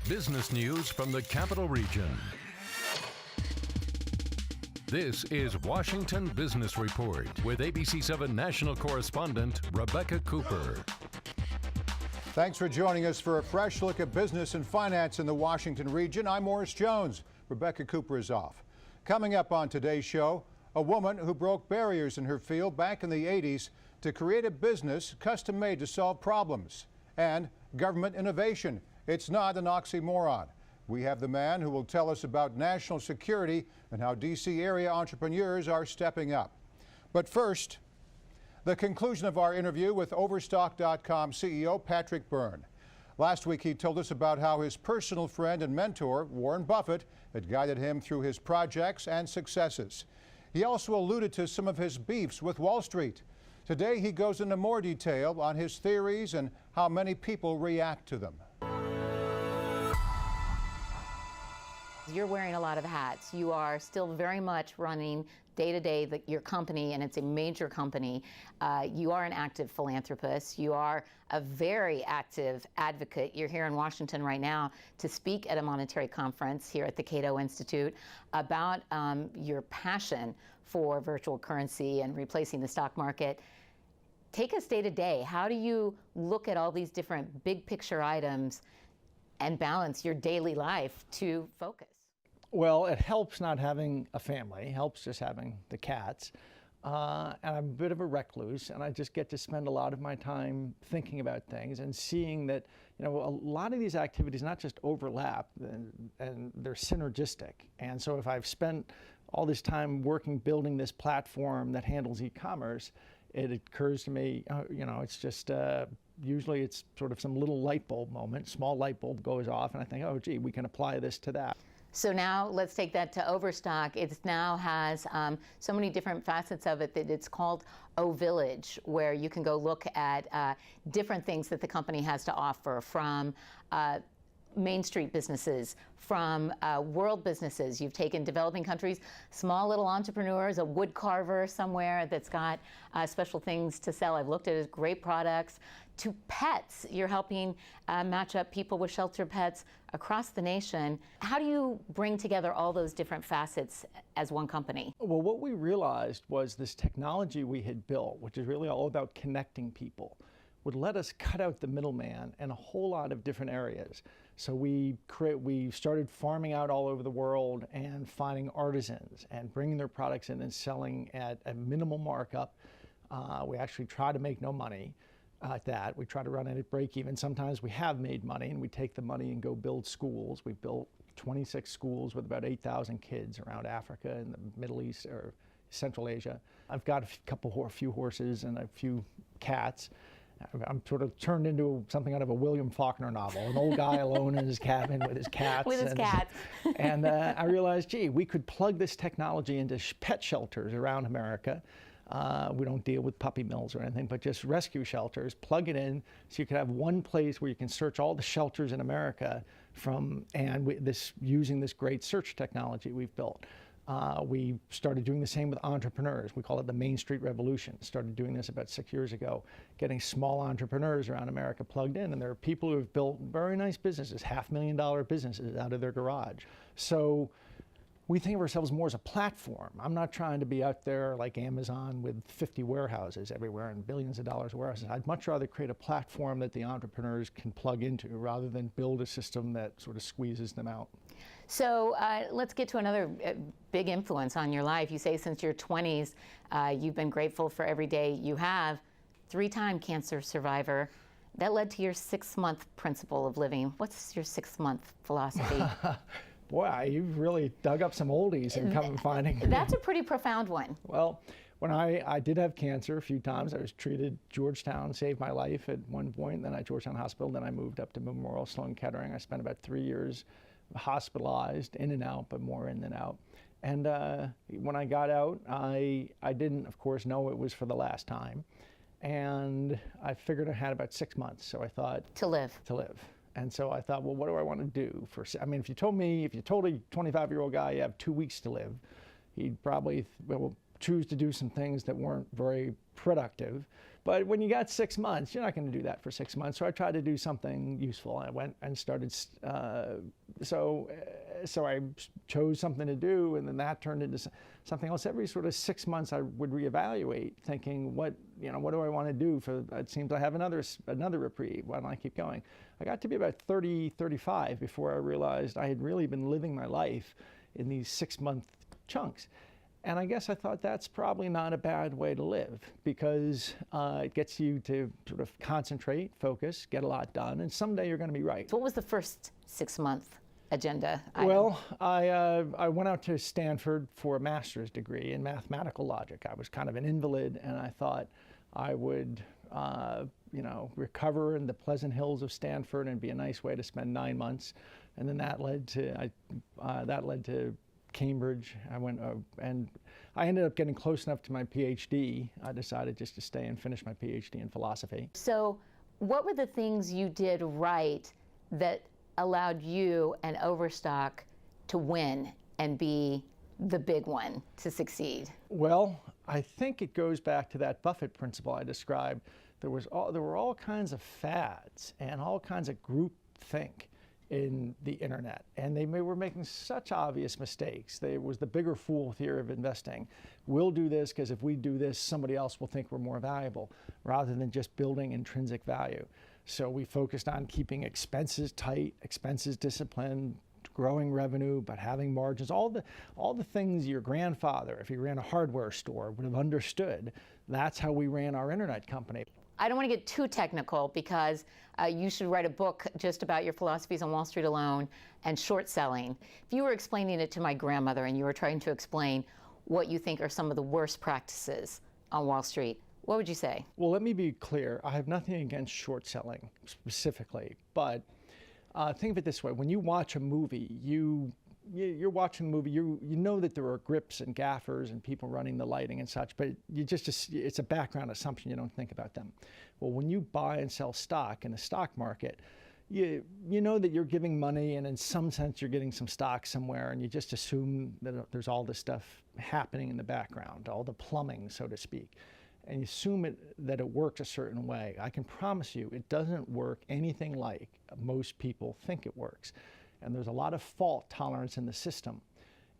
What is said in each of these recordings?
Business news from the Capital Region. This is Washington Business Report with ABC7 national correspondent Rebecca Cooper. Thanks for joining us for a fresh look at business and finance in the Washington region. I'm Morris Jones. Rebecca Cooper is off. Coming up on today's show, a woman who broke barriers in her field back in the 80s to create a business custom-made to solve problems. And government innovation. It's not an oxymoron. We have the man who will tell us about national security and how D.C. area entrepreneurs are stepping up. But first, the conclusion of our interview with Overstock.com CEO Patrick Byrne. Last week he told us about how his personal friend and mentor, Warren Buffett, had guided him through his projects and successes. He also alluded to some of his beefs with Wall Street. Today he goes into more detail on his theories and how many people react to them. You're wearing a lot of hats. You are still very much running day-to-day your company, and it's a major company. You are an active philanthropist. You are a very active advocate. You're here in Washington right now to speak at a monetary conference here at the Cato Institute about your passion for virtual currency and replacing the stock market. Take us day-to-day. How do you look at all these different big picture items and balance your daily life to focus? Well, it helps not having a family, helps just having the cats. And I'm a bit of a recluse, and I just get to spend a lot of my time thinking about things and seeing that, you know, a lot of these activities not just overlap, and they're synergistic. And so if I've spent all this time working, building this platform that handles e-commerce, it occurs to me, you know, it's just, usually it's sort of some little light bulb moment, small light bulb goes off, and I think, oh, gee, we can apply this to that. So now let's take that to Overstock. It now has so many different facets of it that it's called O Village, where you can go look at different things that the company has to offer, from Main Street businesses, from world businesses. You've taken developing countries, small little entrepreneurs, a wood carver somewhere that's got special things to sell. I've looked at it, great products, to pets. You're helping match up people with shelter pets across the nation. How do you bring together all those different facets as one company? Well, what we realized was this technology we had built, which is really all about connecting people, would let us cut out the middleman in a whole lot of different areas. So we started farming out all over the world and finding artisans and bringing their products in and selling at a minimal markup. We actually try to make no money at that. We try to run it at break even. Sometimes we have made money, and we take the money and go build schools. We built 26 schools with about 8,000 kids around Africa and the Middle East or Central Asia. I've got a few horses and a few cats. I'm sort of turned into something out of a William Faulkner novel, an old guy alone in his cabin with his cats. With his cats. And I realized, gee, we could plug this technology into pet shelters around America. We don't deal with puppy mills or anything, but just rescue shelters, plug it in so you can have one place where you can search all the shelters in America using this great search technology we've built. We started doing the same with entrepreneurs. We call it the Main Street Revolution. Started doing this about 6 years ago, getting small entrepreneurs around America plugged in. And there are people who have built very nice businesses, $500,000 businesses out of their garage. So we think of ourselves more as a platform. I'm not trying to be out there like Amazon with 50 warehouses everywhere and billions of dollars of warehouses. I'd much rather create a platform that the entrepreneurs can plug into rather than build a system that sort of squeezes them out. So let's get to another big influence on your life. You say since your 20s, you've been grateful for every day you have. 3-time cancer survivor. That led to your 6-month principle of living. What's your 6-month philosophy? Boy, you've really dug up some oldies and come finding. That's a pretty profound one. Well, when I did have cancer a few times. I was treated. Georgetown saved my life at one point, then at Georgetown Hospital. Then I moved up to Memorial Sloan Kettering. I spent about 3 years hospitalized, in and out, but more in than out. And when I got out, I didn't, of course, know it was for the last time. And I figured I had about 6 months, so I thought... To live. And so I thought, well, what do I want to do? If you told a 25-year-old guy you have 2 weeks to live, he'd probably choose to do some things that weren't very productive. But when you got 6 months, you're not going to do that for 6 months. So I tried to do something useful. I went and started, so I chose something to do, and then that turned into something else. Every sort of 6 months, I would reevaluate, thinking, what do I want to do? It seems I have another reprieve. Why don't I keep going? I got to be about 30, 35 before I realized I had really been living my life in these 6-month chunks. And I guess I thought that's probably not a bad way to live, because it gets you to sort of concentrate, focus, get a lot done, and someday you're going to be right. What was the first 6-month agenda item? Well, I went out to Stanford for a master's degree in mathematical logic. I was kind of an invalid, and I thought I would recover in the pleasant hills of Stanford, and be a nice way to spend 9 months. And then that led to Cambridge. I went and I ended up getting close enough to my PhD. I decided just to stay and finish my PhD in philosophy. So what were the things you did right that allowed you and Overstock to win and be the big one, to succeed? Well, I think it goes back to that Buffett principle I described. There were all kinds of fads and all kinds of groupthink in the internet, and they were making such obvious mistakes. There was the bigger fool theory of investing. We'll do this because if we do this, somebody else will think we're more valuable, rather than just building intrinsic value. So we focused on keeping expenses tight, expenses disciplined, growing revenue, but having margins, all the things your grandfather, if he ran a hardware store, would have understood. That's how we ran our internet company. I don't want to get too technical, because you should write a book just about your philosophies on Wall Street alone and short selling. If you were explaining it to my grandmother and you were trying to explain what you think are some of the worst practices on Wall Street, what would you say? Well, let me be clear. I have nothing against short selling specifically, but think of it this way. When you watch a movie, you're watching a movie, you know that there are grips and gaffers and people running the lighting and such, but it's a background assumption. You don't think about them. Well, when you buy and sell stock in the stock market, you know that you're giving money, and in some sense you're getting some stock somewhere, and you just assume that there's all this stuff happening in the background, all the plumbing, so to speak, and you assume that it works a certain way. I can promise you it doesn't work anything like most people think it works. And there's a lot of fault tolerance in the system.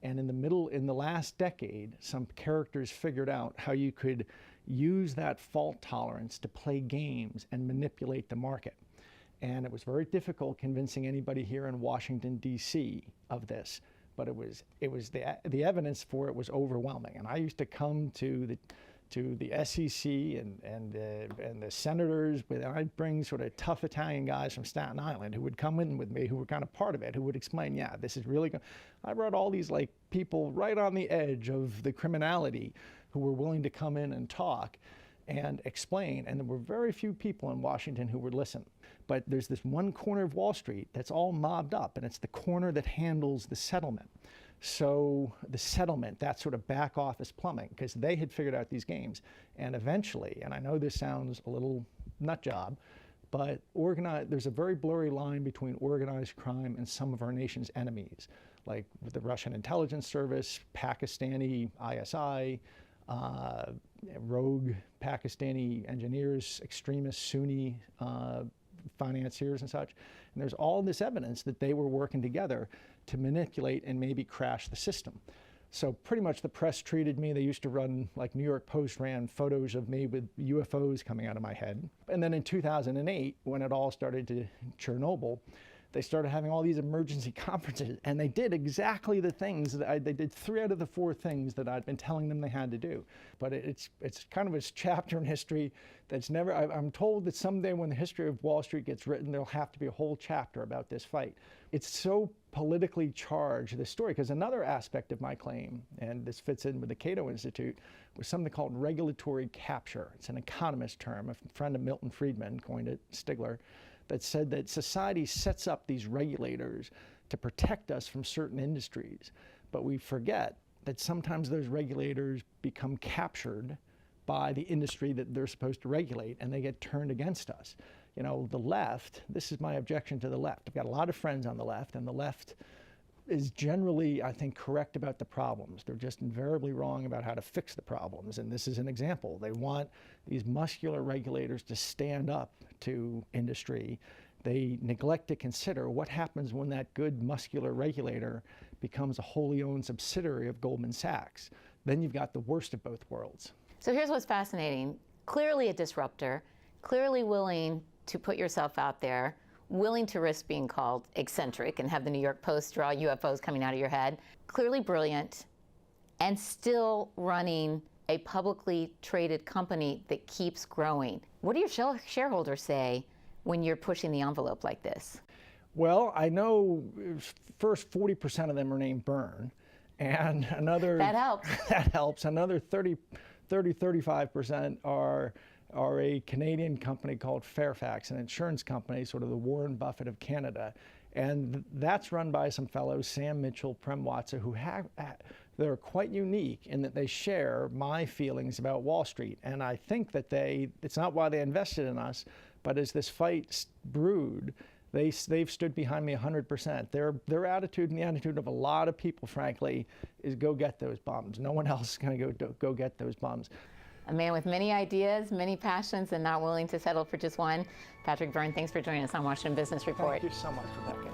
And in the last decade, some characters figured out how you could use that fault tolerance to play games and manipulate the market. And it was very difficult convincing anybody here in Washington, D.C. of this. But the evidence for it was overwhelming. And I used to come to the SEC and the senators, and I'd bring sort of tough Italian guys from Staten Island who would come in with me, who were kind of part of it, who would explain, yeah, this is really good. I brought all these like people right on the edge of the criminality who were willing to come in and talk and explain, and there were very few people in Washington who would listen. But there's this one corner of Wall Street that's all mobbed up, and it's the corner that handles the settlement. So the settlement, that sort of back office plumbing, because they had figured out these games. And eventually, and I know this sounds a little nut job, but there's a very blurry line between organized crime and some of our nation's enemies, like the Russian intelligence service, Pakistani ISI, rogue Pakistani engineers, extremist Sunni financiers and such. And there's all this evidence that they were working together to manipulate and maybe crash the system. So pretty much the press treated me. They used to run, like New York Post ran photos of me with UFOs coming out of my head. And then in 2008, when it all started to Chernobyl, they started having all these emergency conferences, and they did exactly the things that they did 3 out of the 4 things that I'd been telling them they had to do. But it's kind of a chapter in history that's never, I'm told that someday when the history of Wall Street gets written, there'll have to be a whole chapter about this fight. It's so politically charged, this story, because another aspect of my claim, and this fits in with the Cato Institute, was something called regulatory capture. It's an economist term. A friend of Milton Friedman coined it, Stigler, that said that society sets up these regulators to protect us from certain industries. But we forget that sometimes those regulators become captured by the industry that they're supposed to regulate, and they get turned against us. You know, the left, this is my objection to the left. I've got a lot of friends on the left, and the left is generally, I think, correct about the problems. They're just invariably wrong about how to fix the problems. And this is an example. They want these muscular regulators to stand up to industry. They neglect to consider what happens when that good muscular regulator becomes a wholly owned subsidiary of Goldman Sachs. Then you've got the worst of both worlds. So here's what's fascinating. Clearly a disruptor, clearly willing to put yourself out there, willing to risk being called eccentric and have the New York Post draw UFOs coming out of your head, clearly brilliant, and still running a publicly traded company that keeps growing. What do your shareholders say when you're pushing the envelope like this? Well, I know first 40% of them are named Byrne, and another... That helps. That helps. Another 35% are a Canadian company called Fairfax, an insurance company, sort of the Warren Buffett of Canada. And that's run by some fellows, Sam Mitchell, Prem Watsa, who they're quite unique in that they share my feelings about Wall Street. And I think that it's not why they invested in us, but as this fight brewed, they've stood behind me 100%. Their attitude and the attitude of a lot of people, frankly, is go get those bums. No one else is going to go get those bums. A man with many ideas, many passions, and not willing to settle for just one. Patrick Byrne, thanks for joining us on Washington Business Report. Thank you so much, Rebecca.